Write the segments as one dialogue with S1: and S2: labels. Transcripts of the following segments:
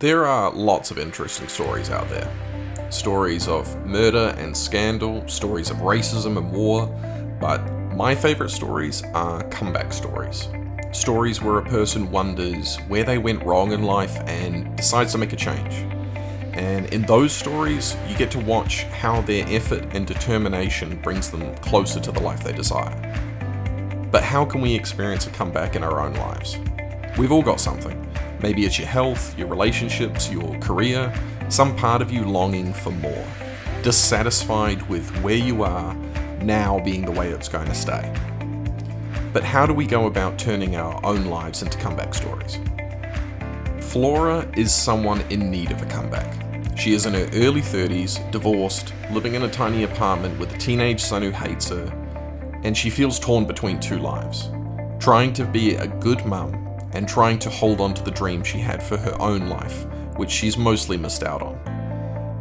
S1: There are lots of interesting stories out there. Stories of murder and scandal, stories of racism and war, but my favourite stories are comeback stories. Stories where a person wonders where they went wrong in life and decides to make a change. And in those stories, you get to watch how their effort and determination brings them closer to the life they desire. But how can we experience a comeback in our own lives? We've all got something. Maybe it's your health, your relationships, your career, some part of you longing for more, dissatisfied with where you are now being the way it's going to stay. But how do we go about turning our own lives into comeback stories? Flora is someone in need of a comeback. She is in her early 30s, divorced, living in a tiny apartment with a teenage son who hates her, and she feels torn between two lives, trying to be a good mum and trying to hold on to the dream she had for her own life, which she's mostly missed out on.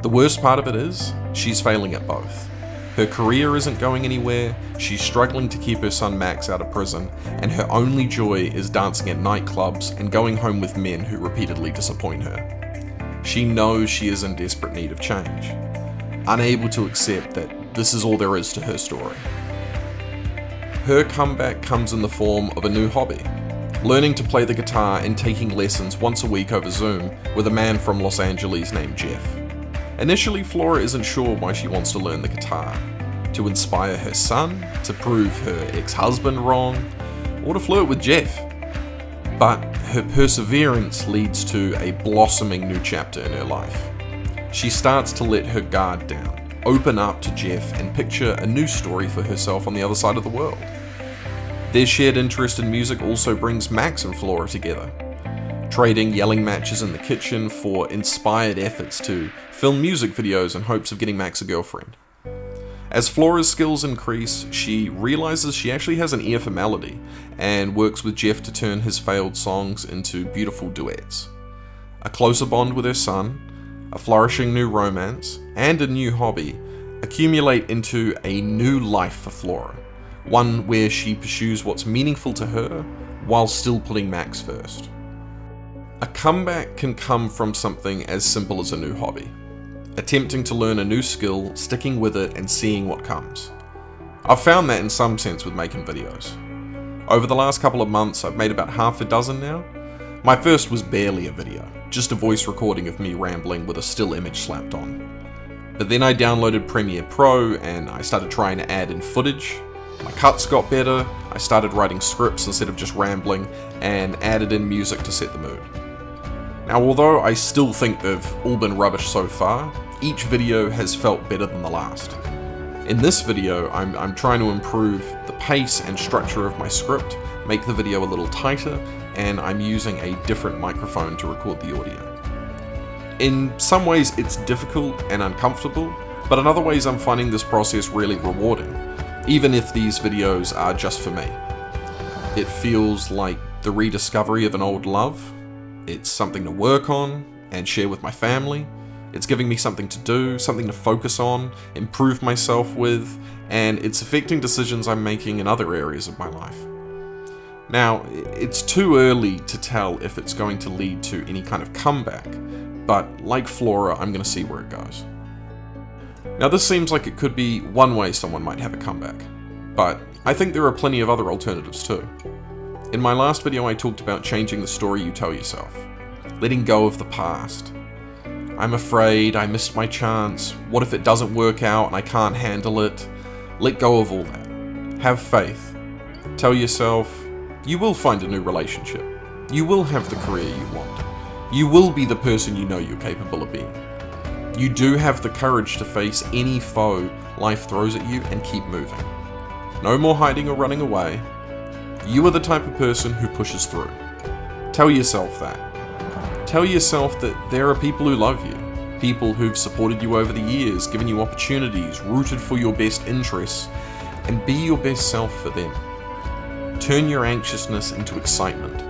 S1: The worst part of it is, she's failing at both. Her career isn't going anywhere, she's struggling to keep her son Max out of prison, and her only joy is dancing at nightclubs and going home with men who repeatedly disappoint her. She knows she is in desperate need of change, unable to accept that this is all there is to her story. Her comeback comes in the form of a new hobby. Learning to play the guitar and taking lessons once a week over Zoom with a man from Los Angeles named Jeff. Initially, Flora isn't sure why she wants to learn the guitar. To inspire her son, to prove her ex-husband wrong, or to flirt with Jeff. But her perseverance leads to a blossoming new chapter in her life. She starts to let her guard down, open up to Jeff, and picture a new story for herself on the other side of the world. Their shared interest in music also brings Max and Flora together, trading yelling matches in the kitchen for inspired efforts to film music videos in hopes of getting Max a girlfriend. As Flora's skills increase, she realizes she actually has an ear for melody and works with Jeff to turn his failed songs into beautiful duets. A closer bond with her son, a flourishing new romance, and a new hobby accumulate into a new life for Flora. One where she pursues what's meaningful to her while still putting Max first. A comeback can come from something as simple as a new hobby. Attempting to learn a new skill, sticking with it, and seeing what comes. I've found that in some sense with making videos. Over the last couple of months, I've made about half a dozen now. My first was barely a video, just a voice recording of me rambling with a still image slapped on. But then I downloaded Premiere Pro and I started trying to add in footage. My cuts got better, I started writing scripts instead of just rambling, and added in music to set the mood. Now, although I still think they've all been rubbish so far, each video has felt better than the last. In this video, I'm trying to improve the pace and structure of my script, make the video a little tighter, and I'm using a different microphone to record the audio. In some ways, it's difficult and uncomfortable, but in other ways, I'm finding this process really rewarding. Even if these videos are just for me. It feels like the rediscovery of an old love. It's something to work on and share with my family. It's giving me something to do, something to focus on, improve myself with, and it's affecting decisions I'm making in other areas of my life. Now, it's too early to tell if it's going to lead to any kind of comeback, but like Flora, I'm going to see where it goes. Now, this seems like it could be one way someone might have a comeback, but I think there are plenty of other alternatives too. In my last video, I talked about changing the story you tell yourself, letting go of the past. I'm afraid, I missed my chance, what if it doesn't work out and I can't handle it? Let go of all that. Have faith. Tell yourself, you will find a new relationship. You will have the career you want. You will be the person you know you're capable of being. You do have the courage to face any foe life throws at you and keep moving. No more hiding or running away. You are the type of person who pushes through. Tell yourself that. Tell yourself that there are people who love you, people who've supported you over the years, given you opportunities, rooted for your best interests, and be your best self for them. Turn your anxiousness into excitement.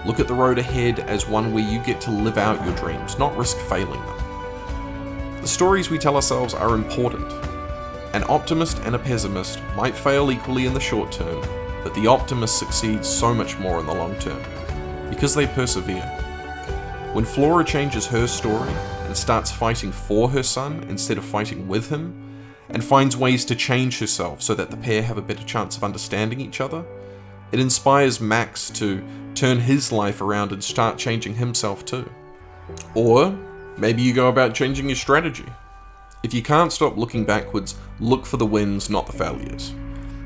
S1: Look at the road ahead as one where you get to live out your dreams, not risk failing them. The stories we tell ourselves are important. An optimist and a pessimist might fail equally in the short term, but the optimist succeeds so much more in the long term, because they persevere. When Flora changes her story and starts fighting for her son instead of fighting with him, and finds ways to change herself so that the pair have a better chance of understanding each other, it inspires Max to turn his life around and start changing himself too. Or maybe you go about changing your strategy. If you can't stop looking backwards, look for the wins, not the failures.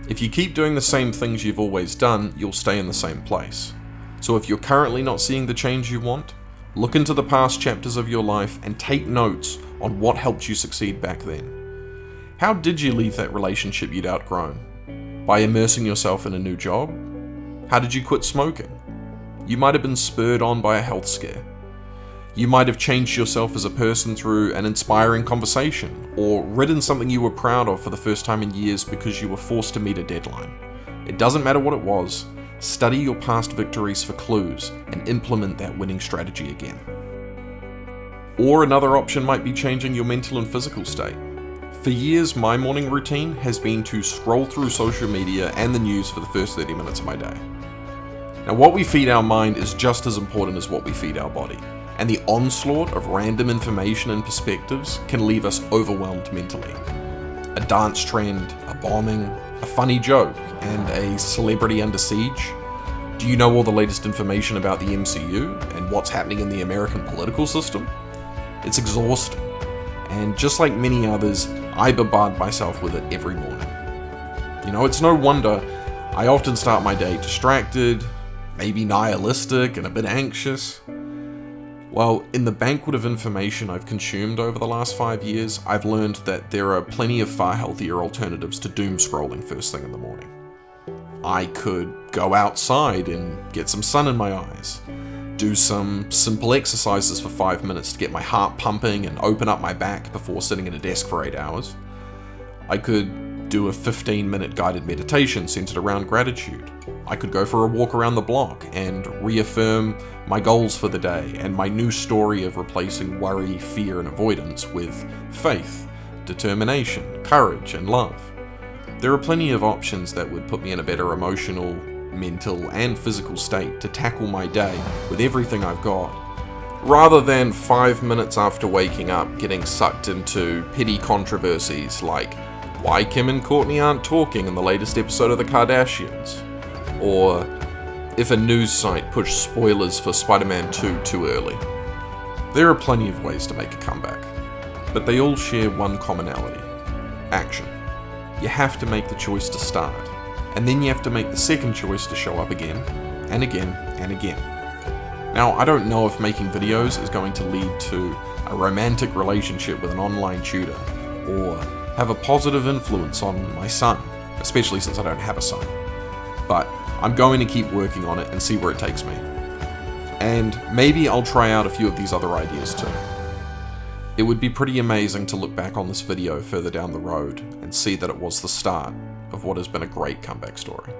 S1: If you keep doing the same things you've always done, you'll stay in the same place. So if you're currently not seeing the change you want, look into the past chapters of your life and take notes on what helped you succeed back then. How did you leave that relationship you'd outgrown? By immersing yourself in a new job? How did you quit smoking? You might have been spurred on by a health scare. You might have changed yourself as a person through an inspiring conversation, or written something you were proud of for the first time in years because you were forced to meet a deadline. It doesn't matter what it was, study your past victories for clues and implement that winning strategy again. Or another option might be changing your mental and physical state. For years, my morning routine has been to scroll through social media and the news for the first 30 minutes of my day. Now, what we feed our mind is just as important as what we feed our body, and the onslaught of random information and perspectives can leave us overwhelmed mentally. A dance trend, a bombing, a funny joke, and a celebrity under siege. Do you know all the latest information about the MCU and what's happening in the American political system? It's exhausting. And just like many others, I bombard myself with it every morning. It's no wonder I often start my day distracted, maybe nihilistic and a bit anxious. Well, in the banquet of information I've consumed over the last 5 years, I've learned that there are plenty of far healthier alternatives to doom scrolling first thing in the morning. I could go outside and get some sun in my eyes, do some simple exercises for 5 minutes to get my heart pumping and open up my back before sitting at a desk for 8 hours. I could do a 15-minute guided meditation centered around gratitude. I could go for a walk around the block and reaffirm my goals for the day and my new story of replacing worry, fear, and avoidance with faith, determination, courage, and love. There are plenty of options that would put me in a better emotional, mental, and physical state to tackle my day with everything I've got, rather than 5 minutes after waking up getting sucked into petty controversies like why Kim and Courtney aren't talking in the latest episode of The Kardashians, or if a news site pushed spoilers for Spider-Man 2 too early. There are plenty of ways to make a comeback, but they all share one commonality: action. You have to make the choice to start, and then you have to make the second choice to show up again, and again, and again. Now, I don't know if making videos is going to lead to a romantic relationship with an online tutor, or have a positive influence on my son, especially since I don't have a son. But I'm going to keep working on it and see where it takes me. And maybe I'll try out a few of these other ideas too. It would be pretty amazing to look back on this video further down the road and see that it was the start of what has been a great comeback story.